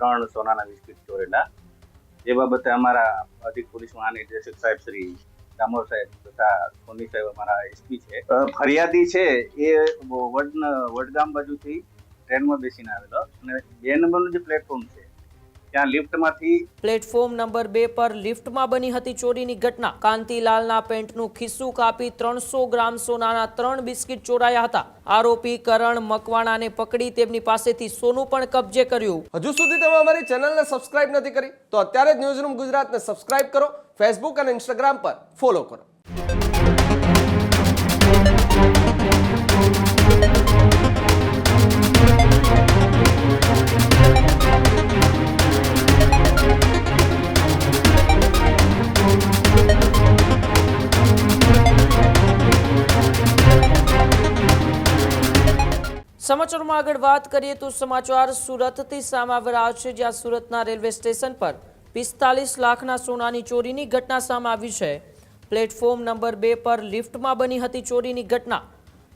3 સોનાના બિસ્કિટ ચોરેલા, જે બાબતે અમારા અધિક પોલીસ મહાનિર્દેશક સાહેબ શ્રી દામોર સાહેબ તથા સોની સાહેબ અમારા એસપી છે. ફરિયાદી છે એ વડગામ બાજુથી ટ્રેનમાં બેસીને આવેલો અને 2 નંબરનું જે પ્લેટફોર્મ છે ત્યાં લિફ્ટમાંથી પ્લેટફોર્મ નંબર 2 પર લિફ્ટમાં બની હતી ચોરીની ઘટના. કાંતિલાલના પેન્ટનું ખિસ્સું કાપી 300 ગ્રામ સોનાના 3 બિસ્કિટ ચોરાયા હતા. આરોપી કરણ મકવાણાને પકડી તેમની પાસેથી સોનું પણ કબજે કર્યું. હજુ સુધી તમે અમારી ચેનલને સબસ્ક્રાઇબ નથી કરી તો અત્યારે જ ન્યૂઝરૂમ ગુજરાતને સબસ્ક્રાઇબ કરો, ફેસબુક અને ઇન્સ્ટાગ્રામ પર ફોલો કરો. સમાચારમાં આગળ વાત કરીએ તો સમાચાર સુરતથી સામે આવી રહ્યા છે, જ્યાં સુરતના રેલવે સ્ટેશન પર 45 લાખના સોનાની ચોરીની ઘટના સામે આવી છે. પ્લેટફોર્મ નંબર 2 પર લિફ્ટમાં બની હતી ચોરીની ઘટના.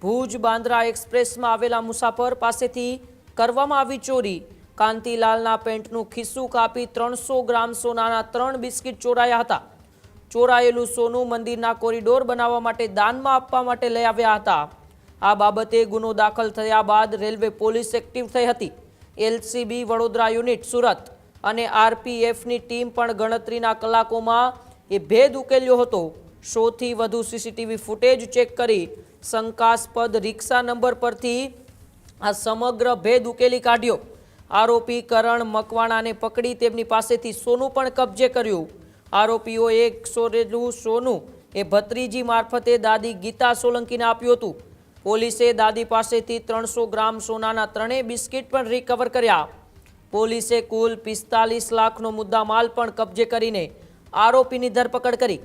ભુજ બાંદ્રા એક્સપ્રેસમાં આવેલા મુસાફર પાસેથી કરવામાં આવી ચોરી. કાંતિલાલના પેન્ટનું ખિસ્સું કાપી 300 ગ્રામ સોનાના 3 બિસ્કિટ ચોરાયા હતા. ચોરાયેલું સોનું મંદિરના કોરિડોર બનાવવા માટે દાનમાં આપવા માટે લઈ આવ્યા હતા. આ બાબતે ગુનો દાખલ થયા બાદ રેલવે પોલીસ એક્ટિવ થઈ હતી. એલસીબી વડોદરા યુનિટ સુરત અને આરપીએફની ટીમ પણ ગણતરીના કલાકોમાં એ ભેદ ઉકેલ્યો હતો. 100થી વધુ સીસીટીવી ફૂટેજ ચેક કરી શંકાસ્પદ રિક્ષા નંબર પરથી આ સમગ્ર ભેદ ઉકેલી કાઢ્યો. આરોપી કરણ મકવાણાને પકડી તેમની પાસેથી સોનું પણ કબજે કર્યું. આરોપીઓએ ચોરેલું સોનું એ ભત્રીજી મારફતે દાદી ગીતા સોલંકીને આપ્યું હતું. પોલીસે દાદી પાસેથી 300 ગ્રામ સોનાના 3 બિસ્કિટ પણ રિકવર કર્યા. પોલીસે કુલ 45 લાખનો મુદ્દામાલ પણ કબજે કરીને આરોપીની ધરપકડ કરી.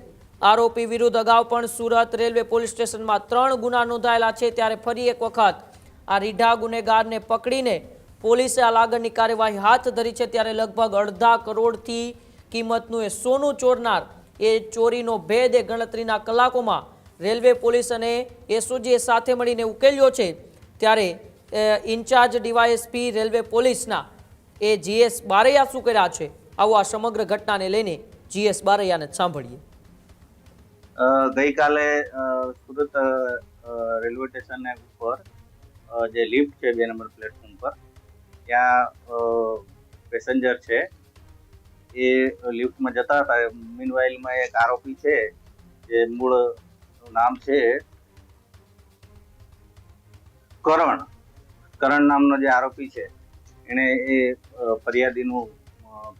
આરોપી વિરુદ્ધ અગાઉ પણ સુરત રેલવે પોલીસ સ્ટેશનમાં 3 ગુના નોંધાયેલા છે. ત્યારે ફરી એક વખત આ રીઢા ગુનેગારને પકડીને પોલીસે આ આગળની કાર્યવાહી હાથ ધરી છે. ત્યારે લગભગ 2.5 કરોડથી કિંમતનું એ સોનું ચોરનાર એ ચોરીનો ભેદ એ ગણતરીના કલાકોમાં રેલવે પોલીસ અને એસઓજીએ સાથે મળીને ઉકેલ્યો છે. ત્યારે ઇન્ચાર્જ ડીવાયએસપી રેલવે પોલીસના એ જીએસ બારૈયા શું કર્યા છે, આવો આ સમગ્ર ઘટનાને લઈને જીએસ બારૈયાને સાંભળીએ. ગઈકાલે સુરત રેલવે સ્ટેશન ઉપર જે લિફ્ટ છે 2 નંબર પ્લેટફોર્મ પર, ત્યાં પેસેન્જર છે એ લિફ્ટમાં જતા હતા. મીનવાઇલમાં એક આરોપી છે જે મૂળ નામ છે કરણ નામનો જે આરોપી છે, એને એ ફરિયાદીનું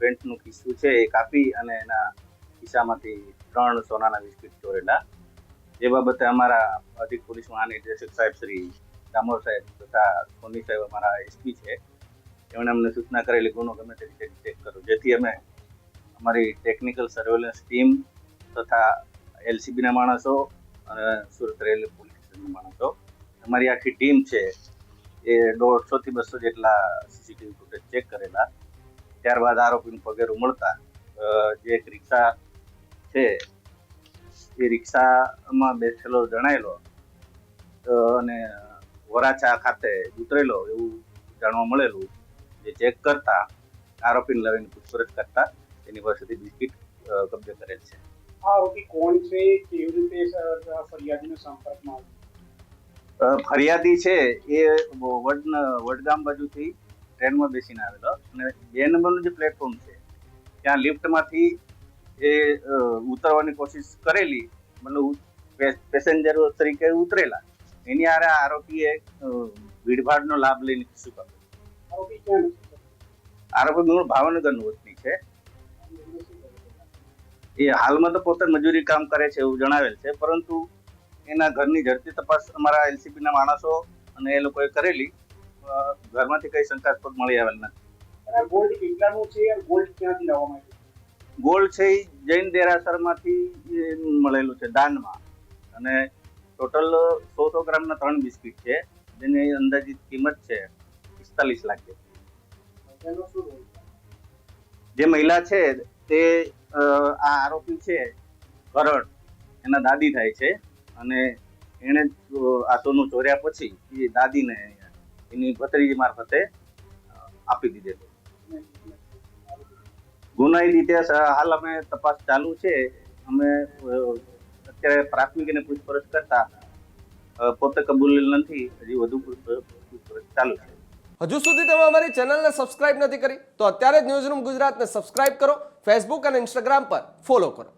પેન્ટનું ખિસ્સું છે એ કાપી અને એના ખિસ્સામાંથી 3 સોનાના બિસ્કિટ ચોરેલા, જે બાબતે અમારા અધિક પોલીસ મહાનિર્દેશક સાહેબ શ્રી દામોર સાહેબ તથા સોની સાહેબ અમારા એસપી છે, એમણે અમને સૂચના કરેલી ગુનો ગમે તે રીતે ચેક કરો, જેથી અમે અમારી ટેકનિકલ સર્વેલન્સ ટીમ તથા એલસીબીના માણસો અને સુરત રેલવે પોલીસ સ્ટેશનના માણસો, અમારી આખી ટીમ છે એ 150 થી 200 જેટલા સીસીટીવી ફૂટેજ ચેક કરેલા. ત્યારબાદ આરોપીનું પગેરું મળતા જે એક રિક્ષા છે એ રિક્ષામાં બેસેલો જણાયેલો અને વરાછા ખાતે ઉતરેલો એવું જાણવા મળેલું. જે ચેક કરતા આરોપીને લાવીને પૂછપરછ કરતા એની પાસેથી બિસ્કિટ કબજે કરેલ છે. આરોપી કોણ છે, કેવી રીતે ફરિયાદીનો સંપર્કમાં આવ્યો? ફરિયાદી છે એ વડગામ બાજુથી ટ્રેનમાં બેસીને આવેલો અને 2 નંબરનું જે પ્લેટફોર્મ છે ત્યાં લિફ્ટમાંથી એ ઉતરવાની કોશિશ કરેલી, મતલબ પેસેન્જર તરીકે ઉતરેલા. એની આરે આરોપીએ ભીડભાડનો લાભ લઈને ખિસ્સું કાપ્યું. આરોપી ક્યાં છે? આરોપી મૂળ ભાવનગરનું વતની છે. એ હાલમાં તો પોતે મજૂરી કામ કરે છે એવું જણાવેલ છે, પરંતુ એના ઘરની ઝડપી તપાસ અમારા એલસીબીના માણસો અને એ લોકોએ કરેલી. ઘરમાંથી કઈ શંકાસ્પદ મળી આવેલ નથી. ગોલ્ડ કેટલાનું છે અને ગોલ્ડ ક્યાંથી લાવવામાં આવ્યું? ગોલ્ડ છે એ જૈન દેરાસરમાંથી મળેલું છે દાનમાં, અને ટોટલ 100 ગ્રામના 3 બિસ્કિટ છે, જેની અંદાજિત કિંમત છે 45 લાખ જેટલી. જે મહિલા છે તે આ આરોપી છે કરણ, એના દાદી થાય છે, અને એને આ સોનું ચોર્યા પછી એ દાદીને એની ભત્રીજી મારફતે આપી દીધેલું. ગુનાહિત ઇતિહાસ હાલ અમે તપાસ ચાલુ છે. અમે અત્યારે પ્રાથમિક અને પૂછપરછ કરતા પોતે કબૂલેલ નથી. હજી વધુ પૂછપરછ ચાલુ છે. હજુ સુધી તમે અમારી ચેનલને સબસ્ક્રાઇબ નથી કરી તો અત્યારે જ ન્યૂઝરૂમ ગુજરાતને સબસ્ક્રાઇબ કરો, ફેસબુક અને ઇન્સ્ટાગ્રામ પર ફોલો કરો.